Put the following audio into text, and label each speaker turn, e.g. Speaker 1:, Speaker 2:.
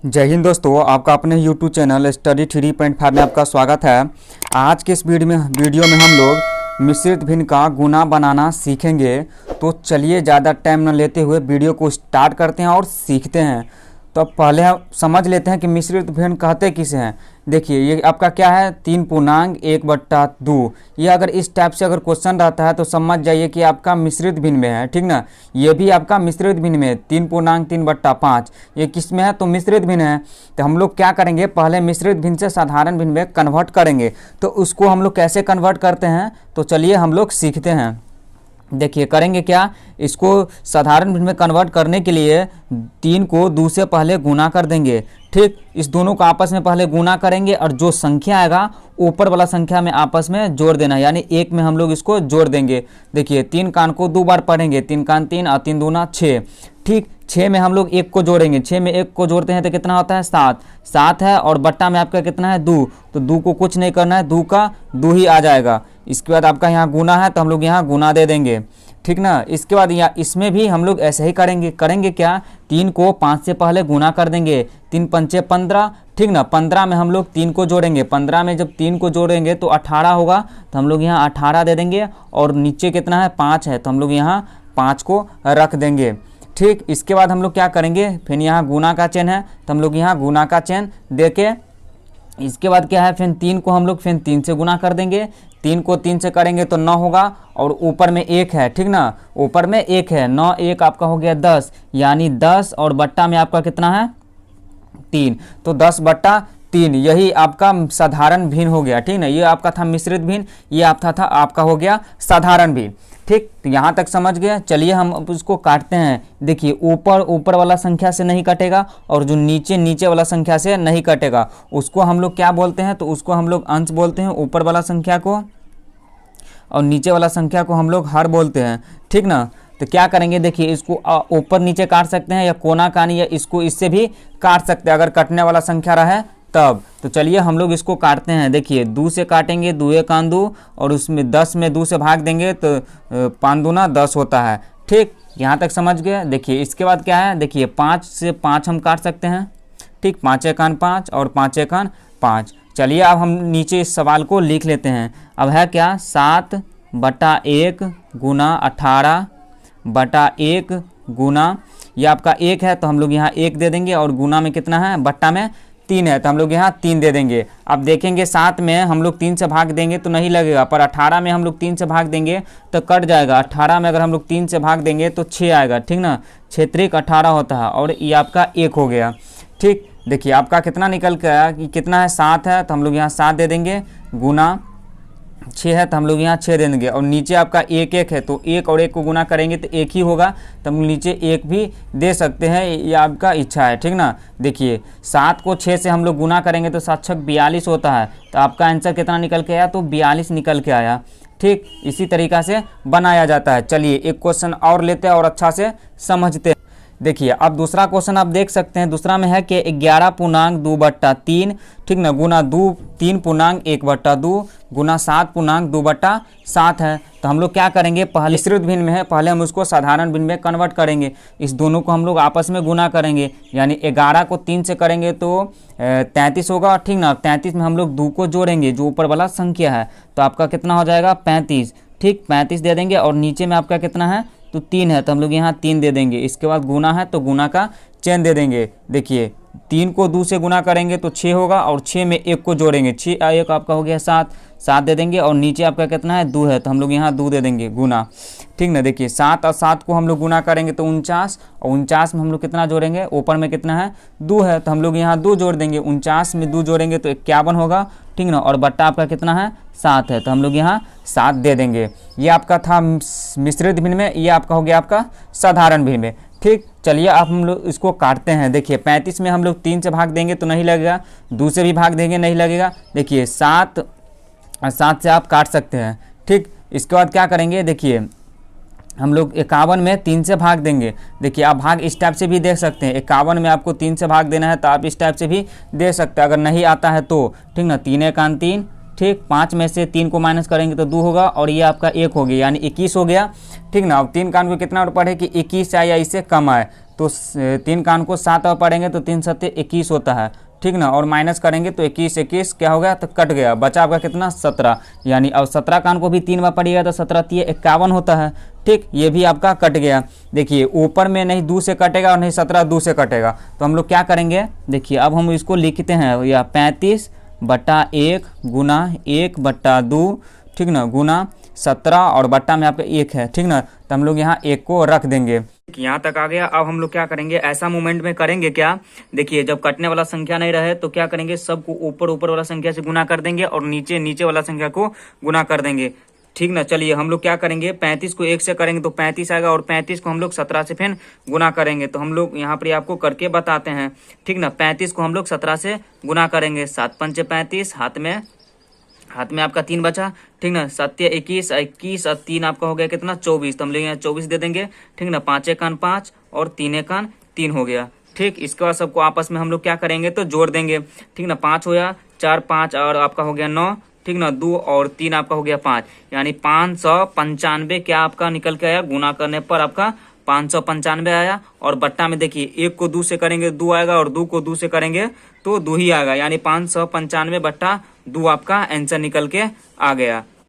Speaker 1: जय हिंद दोस्तों, आपका अपने YouTube चैनल स्टडी 3.5 में आपका स्वागत है। आज के इस वीडियो में हम लोग मिश्रित भिन्न का गुना बनाना सीखेंगे। तो चलिए ज़्यादा टाइम न लेते हुए वीडियो को स्टार्ट करते हैं और सीखते हैं। तो पहले हम समझ लेते हैं कि मिश्रित भिन्न कहते किसे हैं। देखिए ये आपका क्या है, 3/1/2। ये अगर इस टाइप से अगर क्वेश्चन रहता है तो समझ जाइए कि आपका मिश्रित भिन्न में है, ठीक ना। ये भी आपका मिश्रित भिन्न में 3/3/5 ये किस में है, तो मिश्रित भिन्न है। तो हम लोग क्या करेंगे, पहले मिश्रित भिन्न से साधारण भिन्न में कन्वर्ट करेंगे। तो उसको हम लोग कैसे कन्वर्ट करते हैं, तो चलिए हम लोग सीखते हैं। देखिए करेंगे क्या, इसको साधारण भिन्न में कन्वर्ट करने के लिए 3 को 2 से पहले गुना कर देंगे। ठीक, इस दोनों को आपस में पहले गुना करेंगे और जो संख्या आएगा ऊपर वाला संख्या में आपस में जोड़ देना, यानी 1 में हम लोग इसको जोड़ देंगे। देखिए 3 कान को 2 बार पढ़ेंगे, 3 कान 3 और 3 दूना 6। ठीक, 6 में हम लोग 1 को जोड़ेंगे, 6 में 1 को जोड़ते हैं तो कितना होता है 7। 7 है और बट्टा में आपका कितना है 2, तो 2 को कुछ नहीं करना है, 2 का 2 ही आ जाएगा। इसके बाद आपका यहाँ गुना है तो हम लोग यहाँ गुना दे देंगे, ठीक ना। इसके बाद यहाँ इसमें भी हम लोग ऐसे ही करेंगे क्या, 3 को 5 से पहले गुना कर देंगे, 3 पंचे 15, ठीक ना। 15 में हम लोग 3 को जोड़ेंगे, 15 में जब 3 को जोड़ेंगे तो 18 होगा, तो हम लोग यहाँ 18 दे देंगे। और नीचे कितना है 5 है, तो हम लोग यहाँ 5 को रख देंगे। ठीक, इसके बाद हम लोग क्या करेंगे, फिर यहाँ गुना का चिन्ह है तो हम लोग यहाँ गुना का चिन्ह दे के, इसके बाद क्या है, फिर 3 को हम लोग फिर 3 से गुना कर देंगे। 3 को 3 से करेंगे तो 9 होगा और ऊपर में 1 है, ठीक ना, ऊपर में 1 है, 9 1 आपका हो गया 10, यानी 10 और बट्टा में आपका कितना है 3, तो 10/3 यही आपका साधारण भिन्न हो गया, ठीक ना। ये आपका था मिश्रित भिन्न, ये था आपका हो गया साधारण भिन्न। ठीक, तो यहाँ तक समझ गए। चलिए हम उसको काटते हैं। देखिए ऊपर वाला संख्या से नहीं कटेगा और जो नीचे वाला संख्या से नहीं कटेगा, उसको हम लोग क्या बोलते हैं, तो उसको हम लोग अंश बोलते हैं ऊपर वाला संख्या को, और नीचे वाला संख्या को हम लोग हर बोलते हैं, ठीक ना। तो क्या करेंगे, देखिए इसको ऊपर नीचे काट सकते हैं या कोना कानी, या इसको इससे भी काट सकते हैं अगर कटने वाला संख्या रहे तब। तो चलिए हम लोग इसको काटते हैं। देखिए 2 से काटेंगे, 2 कान 2 और उसमें 10 में 2 से भाग देंगे तो 5 दूना 10 होता है। ठीक, यहाँ तक समझ गए। देखिए इसके बाद क्या है, देखिए 5 से 5 हम काट सकते हैं। ठीक, 5 कान 5 और 5 कान 5। चलिए अब हम नीचे इस सवाल को लिख लेते हैं। अब है क्या, 7/1 गुना 18/1 गुना, ये आपका 1 है तो हम लोग यहाँ 1 दे देंगे, और गुना में कितना है, बट्टा में 3 है तो हम लोग यहाँ 3 दे देंगे। अब देखेंगे 7 में हम लोग 3 से भाग देंगे तो नहीं लगेगा, पर 18 में हम लोग 3 से भाग देंगे तो कट जाएगा। 18 में अगर हम लोग 3 से भाग देंगे तो 6 आएगा, ठीक ना, 6 त्रिक 18 होता है, और ये आपका 1 हो गया। ठीक, देखिए आपका कितना निकल के आया कि कितना है, 7 है तो हम लोग यहाँ 7 दे देंगे, गुना 6 है तो हम लोग यहाँ 6 दे देंगे, और नीचे आपका 1 है तो 1 और 1 को गुना करेंगे तो 1 ही होगा, तो हम नीचे 1 भी दे सकते हैं, ये आपका इच्छा है, ठीक ना। देखिए 7 को 6 से हम लोग गुना करेंगे तो 7 छक 42 होता है, तो आपका आंसर कितना निकल के आया, तो 42 निकल के आया। ठीक, इसी तरीक़ा से बनाया जाता है। चलिए एक क्वेश्चन और लेते हैं और अच्छा से समझते हैं। देखिए अब दूसरा क्वेश्चन आप देख सकते हैं, दूसरा में है कि 11/2/3, ठीक ना, गुना 3/1/2 गुना 7/2/7 है। तो हम लोग क्या करेंगे, पहले मिश्रित भिन्न में है, पहले हम उसको साधारण भिन्न में कन्वर्ट करेंगे। इस दोनों को हम लोग आपस में गुना करेंगे, यानी 11 को 3 से करेंगे तो 33 होगा, ठीक ना। 33 में हम लोग 2 को जोड़ेंगे जो ऊपर वाला संख्या है, तो आपका कितना हो जाएगा 35। ठीक, 35 दे देंगे, और नीचे में आपका कितना है, तो 3 है तो हम लोग यहाँ 3 दे देंगे। इसके बाद गुना है तो गुना का चिन्ह दे देंगे। देखिए 3 को 2 से गुना करेंगे तो 6 होगा, और 6 में 1 को जोड़ेंगे, 6 1 आपका हो गया 7, 7 दे देंगे, और नीचे आपका कितना है 2 है तो हम लोग यहाँ 2 दे देंगे, गुना, ठीक ना। देखिए 7 और 7 को हम लोग गुना करेंगे तो 49, और 49 में हम लोग कितना जोड़ेंगे, ऊपर में कितना है 2 है तो हम लोग यहाँ 2 जोड़ देंगे, 49 में 2 जोड़ेंगे तो 51 होगा, ठीक ना, और बट्टा आपका कितना है 7 है तो हम लोग यहाँ 7 दे देंगे। ये आपका था मिश्रित भिन्न में, ये आपका हो गया आपका साधारण भिन्न में। ठीक, चलिए अब हम लोग इसको काटते हैं। देखिए 35 में हम लोग 3 से भाग देंगे तो नहीं लगेगा, 2 से भी भाग देंगे नहीं लगेगा। देखिए 7 से आप काट सकते हैं। ठीक, इसके बाद क्या करेंगे, देखिए हम लोग 51 में 3 से भाग देंगे। देखिए आप भाग इस टाइप से भी दे सकते हैं, 51 में आपको 3 से भाग देना है तो आप इस टाइप से भी दे सकते हैं, अगर नहीं आता है तो, ठीक ना। 3 कान 3 ठीक। 5 में से 3 को माइनस करेंगे तो 2 होगा और ये आपका 1 हो गया, यानी 21 हो गया। ठीक ना। अब 3 का अंक कितना और पढ़े कि 21 आए या इससे कम आए, तो 3 का अंक को 7 और पढ़ेंगे तो 3 7 21 होता है। ठीक ना। और माइनस करेंगे तो 21 21 क्या हो गया, तो कट गया, बचा आपका कितना 17, यानी अब 17 का अंक को भी 3 बार पढ़िएगा तो 17 3 51 होता है। ठीक, ये भी आपका कट गया। देखिए ऊपर में नहीं 2 से कटेगा और नहीं 17 2 से कटेगा, तो हम लोग क्या करेंगे, देखिए अब हम इसको लिखते हैं, या 35/1 गुना 1/2, ठीक ना, गुना 17 और बट्टा में आपका 1 है। ठीक ना। तो हम लोग यहाँ 1 को रख देंगे। यहाँ तक आ गया। अब हम लोग क्या करेंगे, ऐसा मूवमेंट में करेंगे क्या, देखिए जब कटने वाला संख्या नहीं रहे तो क्या करेंगे, सबको ऊपर ऊपर वाला संख्या से गुना कर देंगे और नीचे नीचे वाला संख्या को गुना कर देंगे। ठीक ना। चलिए हम लोग क्या करेंगे, 35 को 1 से करेंगे तो 35 आएगा और 35 को हम लोग 17 से फिर गुना करेंगे। तो हम लोग यहाँ पर आपको करके बताते हैं। ठीक ना। 35 को हम लोग 17 से गुना करेंगे, 7 पंचे 35, हाथ में आपका 3 बचा। ठीक ना। 7 21 21 और 3 आपका हो गया कितना 24, तो हम लोग यहाँ 24 दे देंगे। ठीक ना। 5 कान 5 और 3 कान 3 हो गया। ठीक, इसके बाद सबको आपस में हम लोग क्या करेंगे तो जोड़ देंगे। ठीक ना। 5 हो गया, 4 5 और आपका हो गया 9। ठीक ना। 2 और 3 आपका हो गया 5, यानी 595 क्या आपका निकल के आया, गुना करने पर आपका 595 आया। और बट्टा में देखिए 1 को 2 से करेंगे 2 आएगा और 2 को 2 से करेंगे तो 2 ही आएगा, यानी 595/2 आपका आंसर निकल के आ गया।